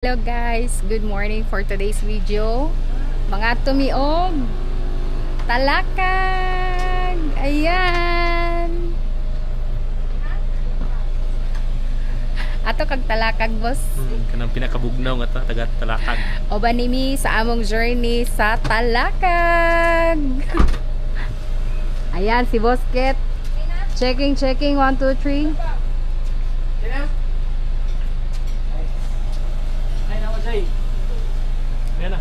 Hello guys, good morning for today's video. Mga tumiog talakag. Ayan. Ato kag talakag, boss. Kanang pinakabugnaw nga taga talakag. O ba nimi sa among journey sa talakag. Ayan si Boss Ket. Checking 1 2 3. Ayan na.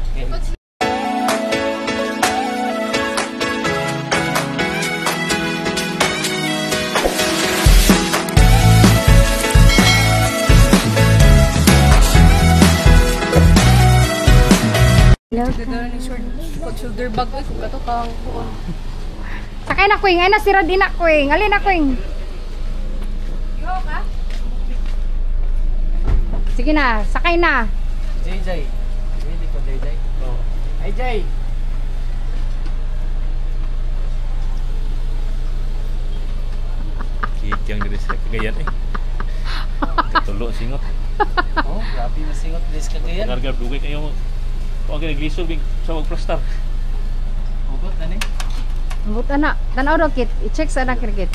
Shoulder bag ko kato kang sakay na Queen, ay na si Rodin na Queen. Alin na Queen? Yo ka? Sige na, sakay na. JJ. Hindi ko JJ. Oh. Ay Jay. Kikiyang diri sa Cagayan eh. Katulo singot. Oh, grabe masingot din sa Cagayan. Narga dugay kayo. Pag naglisod big sa magplastar. Hugot na ni. Buta na, tanaw daw kit, i-check sa anak kit.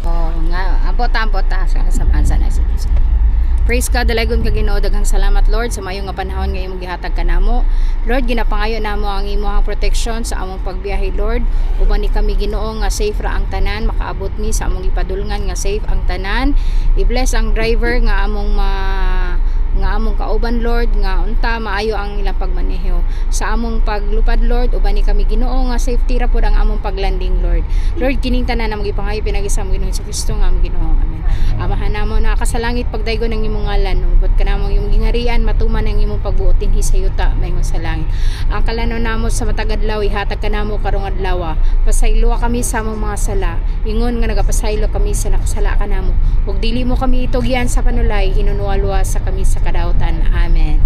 Oh, nga, ambot sa samahan sa next episode. Praise God, dalagon ka Ginoo, daghang salamat Lord sa maayong nga panahon nga imong gihatag kanamo. Lord, ginapangayo namo ang imong protection sa among pagbiyahe Lord. Uban ni kami Ginoo nga safe ra ang tanan, makaabot ni sa among ipadulngan nga safe ang tanan. I-bless ang driver nga among kauban Lord, nga unta maayo ang ilang pagmaneho. Sa among paglupad Lord, uban ni kami Ginoo nga safety ra pud ang among paglanding Lord. Lord, kining tanan na magipangayo pinag-isa mo Ginoo sa Kristo nga among Ginoo. Amen. Amahan namo na kasalangit pagdaygon ng imong ngalan, ubot ka namo imong gingharian, matuman ang imong pagbuotin hisayuta mayong sa langit. Ang kalanon namo sa matag adlaw ihatag ka namo karong adlaw. Pasaylo kami sa among mga sala. Ingon nga nagapasaylo kami sa nakasala ka namo. Ug dili mo kami itugyan sa panulay, hinunuwa sa kami sa kadautan. Amen.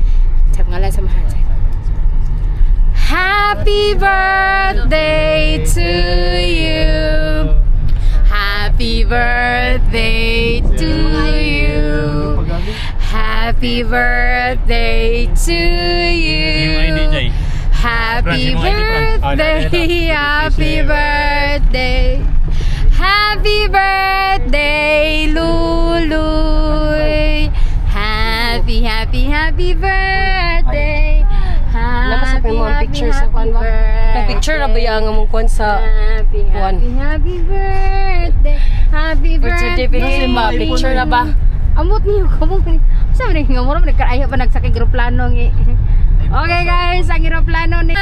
Sa ngalan sa mahal. Happy birthday to you. Happy birthday to you. Happy birthday to you. Happy birthday. Happy birthday. Happy birthday, Luluy. Happy birthday. Picture sa kwan ba? Nag-picture na ba yung among kwan sa kwan? Happy birthday. Happy birthday. Certificate ba? Picture na ba? Amot niyo kamo. Sabi ni ngamo nagkaayo pa nagsakay eroplano ngi. Okay guys, ang eroplano ni.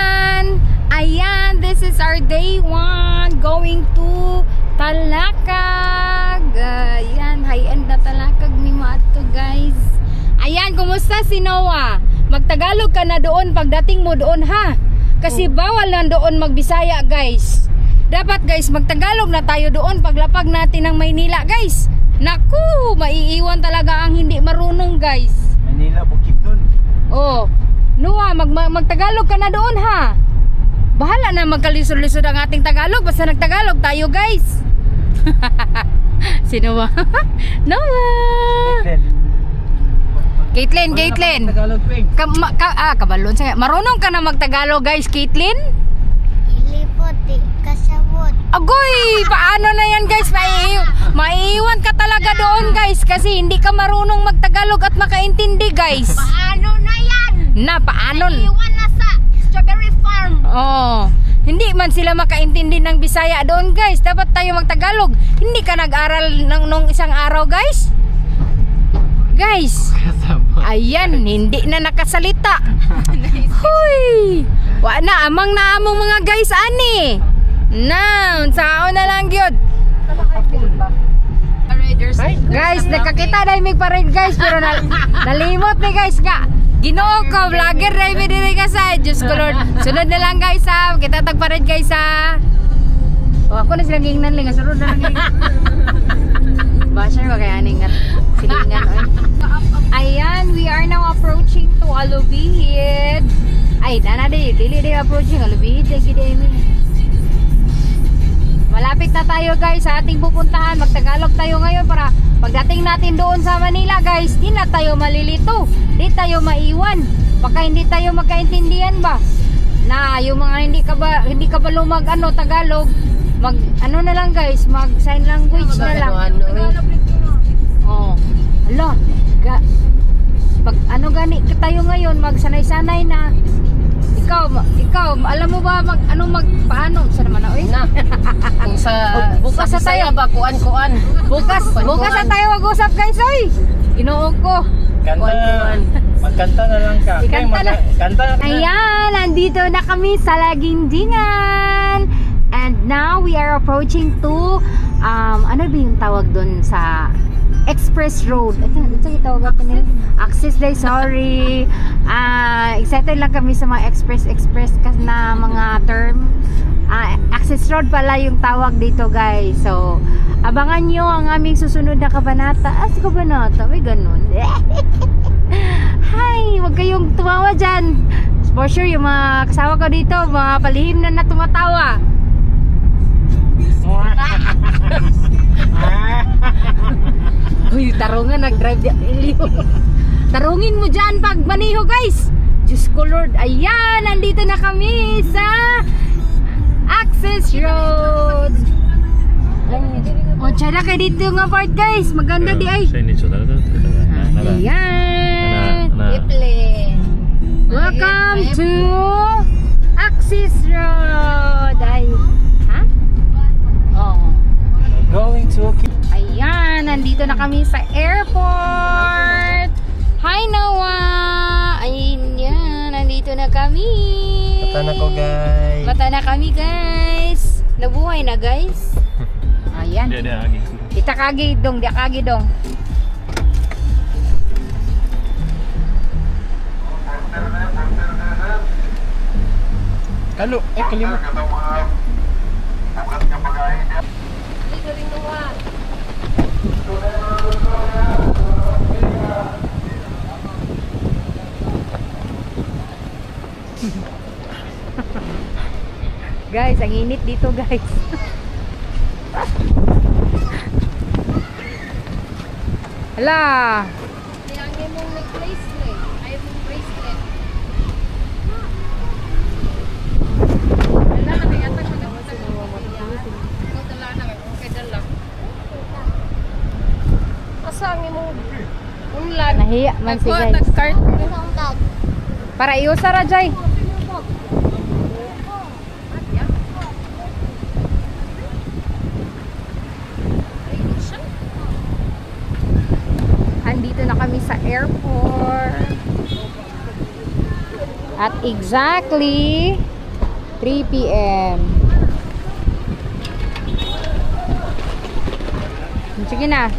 Ayan, this is our day 1 going to Talakag. Ayan, high-end na Talakag ni Mato guys. Ayan, kumusta si Noah? Magtagalog ka na doon pagdating mo doon ha. Kasi bawal na doon magbisaya guys. Dapat guys magtagalog na tayo doon paglapag natin ng Maynila guys. Naku, maiiwan talaga ang hindi marunong guys. Manila bukid nun. Oh, Noah, magtagalog ka na doon ha. Bahala na magkalisod-lisod ang ating Tagalog. Basta nagtagalog tayo guys. Si Noah. Noah. Caitlin. Tagalog ping. Kabalon sa marunong ka na magtagalog guys, Caitlin? Ilipoti, kasabot. Agoy, paano na yan guys? Maiiwan ka talaga doon guys kasi hindi ka marunong magtagalog at makaintindi guys. Paano na yan? Paano? Iwan na sa strawberry farm. Oh, hindi man sila makaintindi ng Bisaya doon guys. Dapat tayo magtagalog. Hindi ka nag-aral nung isang araw guys? Guys, ayan, hindi na nakasalita. Huy! Wa na amang mga guys ani. Now, sao na lang gyud. Guys, nakakita na mig parade guys pero nalimot ni guys nga. Ginoo ko, vlogger na mi diri ka sa Diyos ko Lord. Sunod na lang guys ha. Kita tag parade guys ha. O ako na silang gingnan lang, sunod na lang. Basher ba kaya aning silingan oy. Ayan, we are now approaching to Alubihid. Ay, dili approaching Alubihid, gid mi. malapit na tayo guys sa ating pupuntahan. Magtagalog tayo ngayon para pagdating natin doon sa Manila guys, di na tayo malilito, di tayo maiwan. Baka hindi tayo magkaintindihan ba? Na yung mga hindi ka ba lumag Tagalog, mag ano na lang guys, mag sign language na lang. Oh. Ala, pag ano gani tayo ngayon, magsanay-sanay na. Ikaw, alam mo ba paano sa naman na oy? Na. Kung sa bukas sa tayo ba kuan. Bukas na tayo mag-usap guys oy. Ginoo ko. Kanta. Magkanta na lang ka. Ikanta na. Kanta na. Ayan, nandito na kami sa Lagindingan. And now we are approaching to ano ba yung tawag doon sa Express Road. Ito yung tawag natin. Access Day, sorry. Excited lang kami sa mga express na mga term. Access Road pala yung tawag dito guys. So, abangan nyo ang aming susunod na kabanata. Si kabanata, may ganun. Hi, huwag kayong tumawa dyan. For sure, yung mga kasama ko dito, mga palihim na tumatawa. Uy, tarungan, nag-drive di Elio. Tarungin mo dyan pag maniho guys. Diyos ko Lord. Ayan, nandito na kami sa Access Road. O, tsara kayo dito nga part guys. Maganda di ay. Ayan. Welcome to Access Road. Ay, ha? Oh. Going to Ayan, nandito na kami sa airport. Hi Noah. Ayan, nandito na kami. Mata na ko guys. Mata na kami guys. Nabuhay na guys. Ayan. Dia agi. Kita kagi dong, dia kagi dong. Kalo, kalima. Guys, ang init dito guys. Hala. Ayaw mong bracelet. Ayaw mong bracelet. Wala na kaya tag magpunta ng ikaw dala na kay dala. Asa ang imong Unlan. Nahiya man si guys. Tag. Para iusa ra jay. Andito na kami sa airport. At exactly 3 PM. Sige na.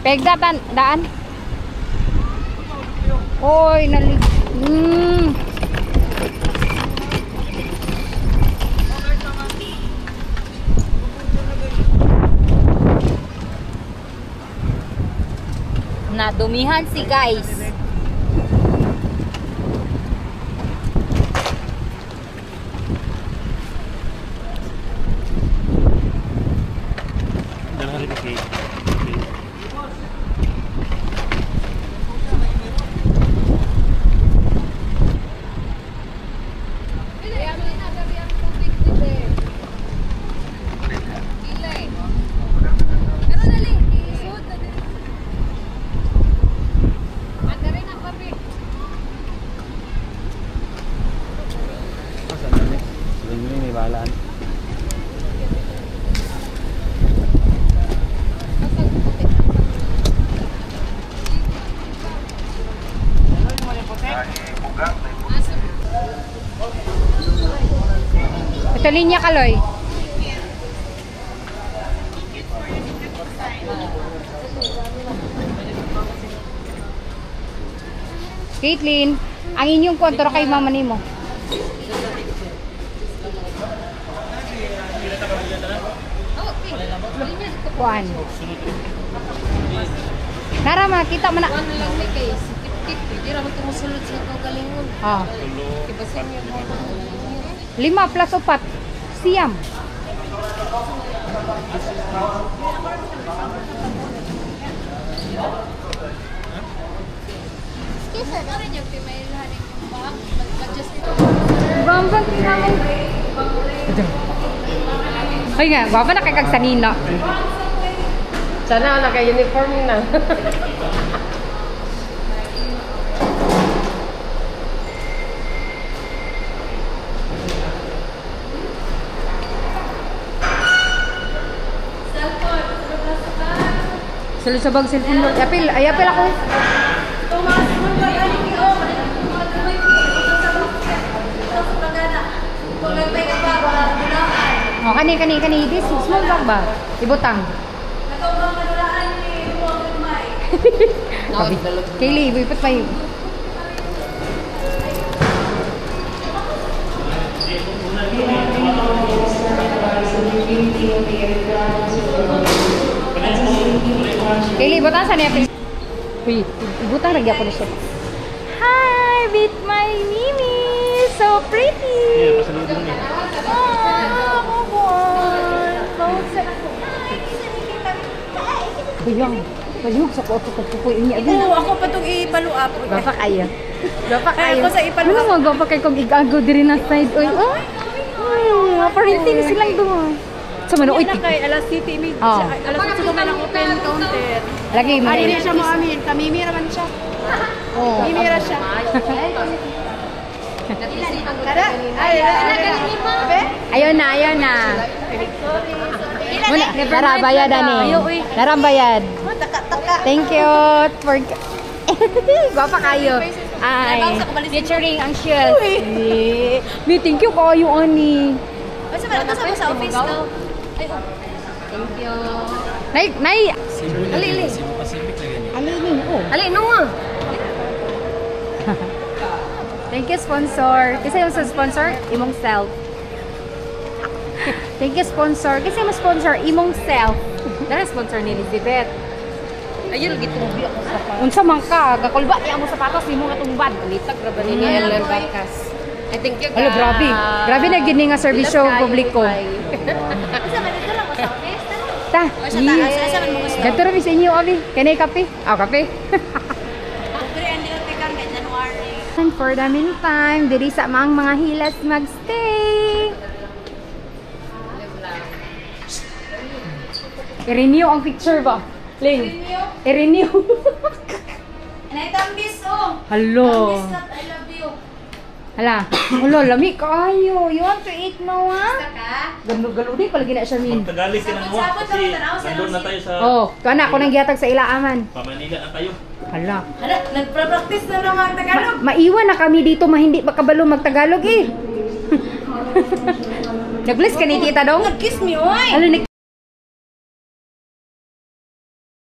Pegdatan daan. Oy, nalig. Nadumihan si guys. Ito linya Kaloy. Caitlin, ang inyong kontrol kay mama nimo. Kuan. Nara man kita man na. Hindi ra mo tumusulod sa kagalingon. Ah. Tulo. Kibasin niyo mo. 5 plus 4. Siyam. Bambang namin. Ay nga, guwapa na kay kag sanina. Sana naka-uniform na. Sulod sa bag cellphone mo. Ay apil ako. Oh, kani. This small bag ba? Ibutang. Kayli, ipot pa yun. Kayli, ibutang saan niya? Uy, ibutang lagi ako na siya. Hi, with my Mimi. So pretty. Yeah, pasalubong niya. Bayog sa ko pupuy niya. Oo, ako pa itong ipaluap. Gapak ayo. Kaya ko sa ipaluap. Ano mo gapak kay kong igago diri na side oy. Parenting silang duha. Sa man oy. Kay alas City Image. Oh. Alas 8 ko lang open counter. Lagi mo. Ay, hindi siya mo amin. Kamimira man siya. Oh. Kamimira siya. Kada? Ay, Ayun na. Muna, narabayad ani. Narabayad. Thank you for Guwapa kayo. Ay, featuring ang shoes. May thank you kayo ani. Basta malata sa office daw. Thank you. Nay. Ali. Cebu Pacific lagi niya. Ali no. Thank you sponsor. Kasi yung sa sponsor, imong self. Thank you sponsor. Kasi yung sponsor, imong self. Dara sponsor ni Elizabeth. Ayun, gitumbi ako sa pa. Unsa man ka, gakulba niya mo sapatos nimo nga tumbad. Litag ra ba ni Ellen Bacas? I think you Alo, grabe. Grabe na gini nga serbisyo publiko. Ta. Ganto ra mi sa inyo abi. Kanay kape? Kape. And for the meantime, diri sa mga hilas magstay. I-renew ang picture ba? Ling. I-renew. Naitambis oh. Hello. I love you. Hala. Hello, lami kayo. You want to eat now, ha? Galo-galo din palagi na siya min. Magtagalog ka ng mo kasi nandun na tayo sa Oh, kana ko nang gihatag sa ilaaman. Pamanila na tayo. Hala. Hala, nagpa-practice na lang ang Tagalog. Maiwan na kami dito, hindi makabalo magtagalog eh. Nag-bless ka ni tita dong? Nag-kiss me, oy. Ano,